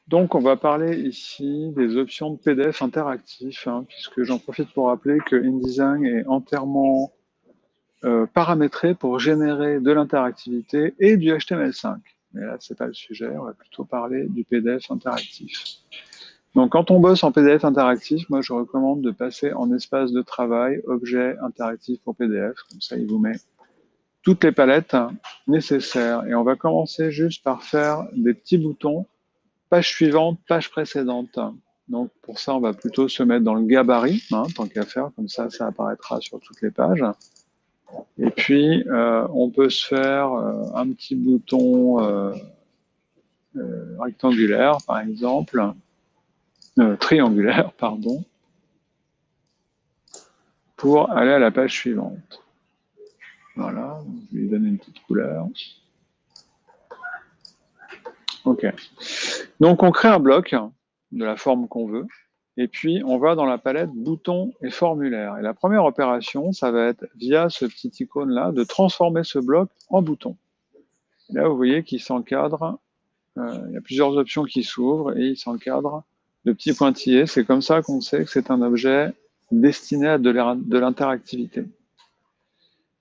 Donc, on va parler ici des options de PDF interactif, puisque j'en profite pour rappeler que InDesign est entièrement paramétré pour générer de l'interactivité et du HTML5. Mais là, c'est pas le sujet, on va plutôt parler du PDF interactif. Donc, quand on bosse en PDF interactif, moi, je recommande de passer en espace de travail, objet interactif pour PDF, comme ça, il vous met toutes les palettes nécessaires. Et on va commencer juste par faire des petits boutons page suivante, page précédente. Donc pour ça, on va plutôt se mettre dans le gabarit, tant qu'à faire, comme ça apparaîtra sur toutes les pages. Et puis, on peut se faire un petit bouton rectangulaire, par exemple, triangulaire, pardon, pour aller à la page suivante. Voilà, je vais lui donner une petite couleur. OK. Donc, on crée un bloc de la forme qu'on veut. Et puis, on va dans la palette boutons et formulaires. Et la première opération, ça va être, via ce petit icône-là, de transformer ce bloc en bouton. Et là, vous voyez qu'il s'encadre. Il y a plusieurs options qui s'ouvrent et il s'encadre de petits pointillés. C'est comme ça qu'on sait que c'est un objet destiné à de l'interactivité.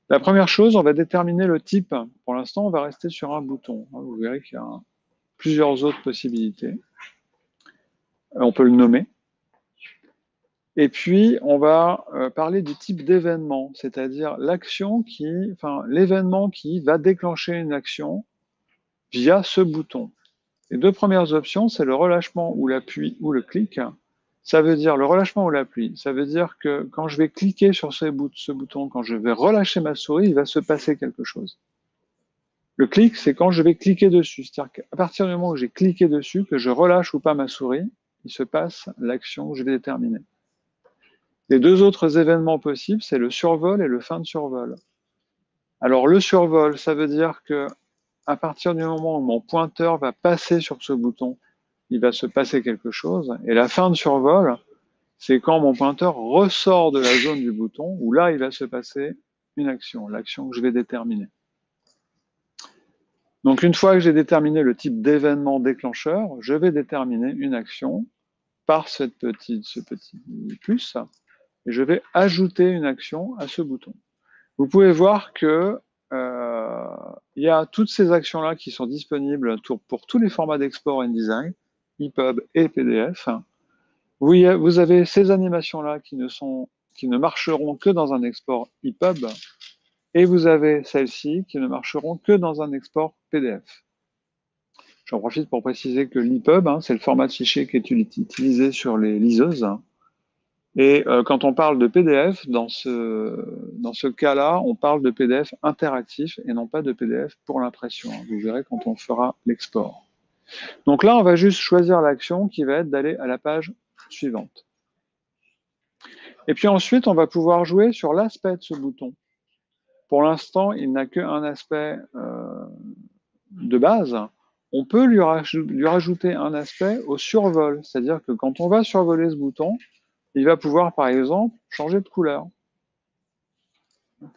La première chose, on va déterminer le type. Pour l'instant, on va rester sur un bouton. Vous verrez qu'il y a plusieurs autres possibilités. On peut le nommer. Et puis, on va parler du type d'événement, c'est-à-dire l'événement qui va déclencher une action via ce bouton. Les deux premières options, c'est le relâchement ou l'appui ou le clic. Ça veut dire le relâchement ou l'appui. Ça veut dire que quand je vais cliquer sur ce bouton, quand je vais relâcher ma souris, il va se passer quelque chose. Le clic, c'est quand je vais cliquer dessus. C'est-à-dire qu'à partir du moment où j'ai cliqué dessus, que je relâche ou pas ma souris, il se passe l'action que je vais déterminer. Les deux autres événements possibles, c'est le survol et le fin de survol. Alors le survol, ça veut dire que à partir du moment où mon pointeur va passer sur ce bouton, il va se passer quelque chose. Et la fin de survol, c'est quand mon pointeur ressort de la zone du bouton, où là, il va se passer une action, l'action que je vais déterminer. Donc une fois que j'ai déterminé le type d'événement déclencheur, je vais déterminer une action par ce petit plus, et je vais ajouter une action à ce bouton. Vous pouvez voir que il y a toutes ces actions-là qui sont disponibles pour tous les formats d'export InDesign, EPUB et PDF. Vous avez ces animations-là qui ne marcheront que dans un export EPUB, et vous avez celles-ci qui ne marcheront que dans un export PDF. J'en profite pour préciser que l'EPUB, c'est le format de fichier qui est utilisé sur les liseuses. Et quand on parle de PDF, dans ce cas-là, on parle de PDF interactif et non pas de PDF pour l'impression. Vous verrez quand on fera l'export. Donc là, on va juste choisir l'action qui va être d'aller à la page suivante. Et puis ensuite, on va pouvoir jouer sur l'aspect de ce bouton. Pour l'instant, il n'a qu'un aspect de base. On peut lui rajouter un aspect au survol, c'est-à-dire que quand on va survoler ce bouton, il va pouvoir, par exemple, changer de couleur.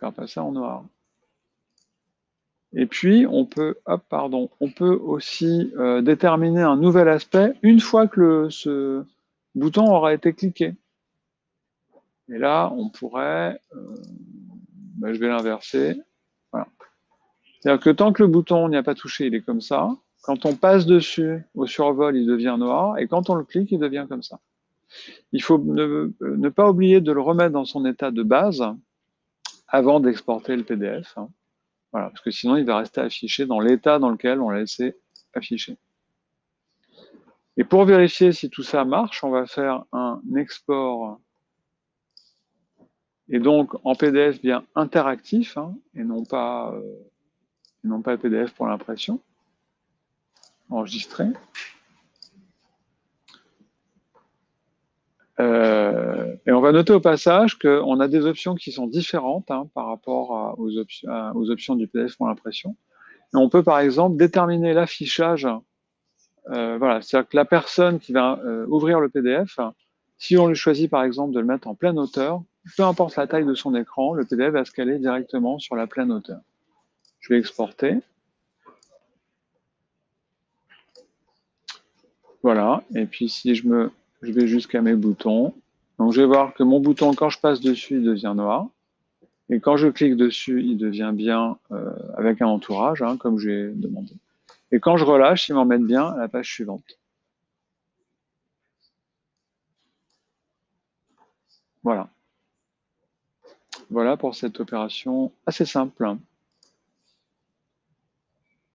Faire passer en noir. Et puis, on peut aussi déterminer un nouvel aspect une fois que ce bouton aura été cliqué. Et là, on pourrait, je vais l'inverser. Voilà. C'est-à-dire que tant que le bouton n'y a pas touché, il est comme ça. Quand on passe dessus au survol, il devient noir. Et quand on le clique, il devient comme ça. Il faut ne pas oublier de le remettre dans son état de base avant d'exporter le PDF. Voilà, parce que sinon, il va rester affiché dans l'état dans lequel on l'a laissé afficher. Et pour vérifier si tout ça marche, on va faire un export, et donc en PDF bien interactif, et non pas PDF pour l'impression, enregistré. Et on va noter au passage qu'on a des options qui sont différentes par rapport aux options du PDF pour l'impression. Et on peut par exemple déterminer l'affichage. Voilà, c'est-à-dire que la personne qui va ouvrir le PDF, si on lui choisit par exemple de le mettre en pleine hauteur, peu importe la taille de son écran, le PDF va se caler directement sur la pleine hauteur. Je vais exporter. Voilà. Et puis si je vais jusqu'à mes boutons, donc je vais voir que mon bouton, quand je passe dessus, il devient noir. Et quand je clique dessus, il devient bien avec un entourage, hein, comme j'ai demandé. Et quand je relâche, il m'emmène bien à la page suivante. Voilà. Voilà pour cette opération assez simple.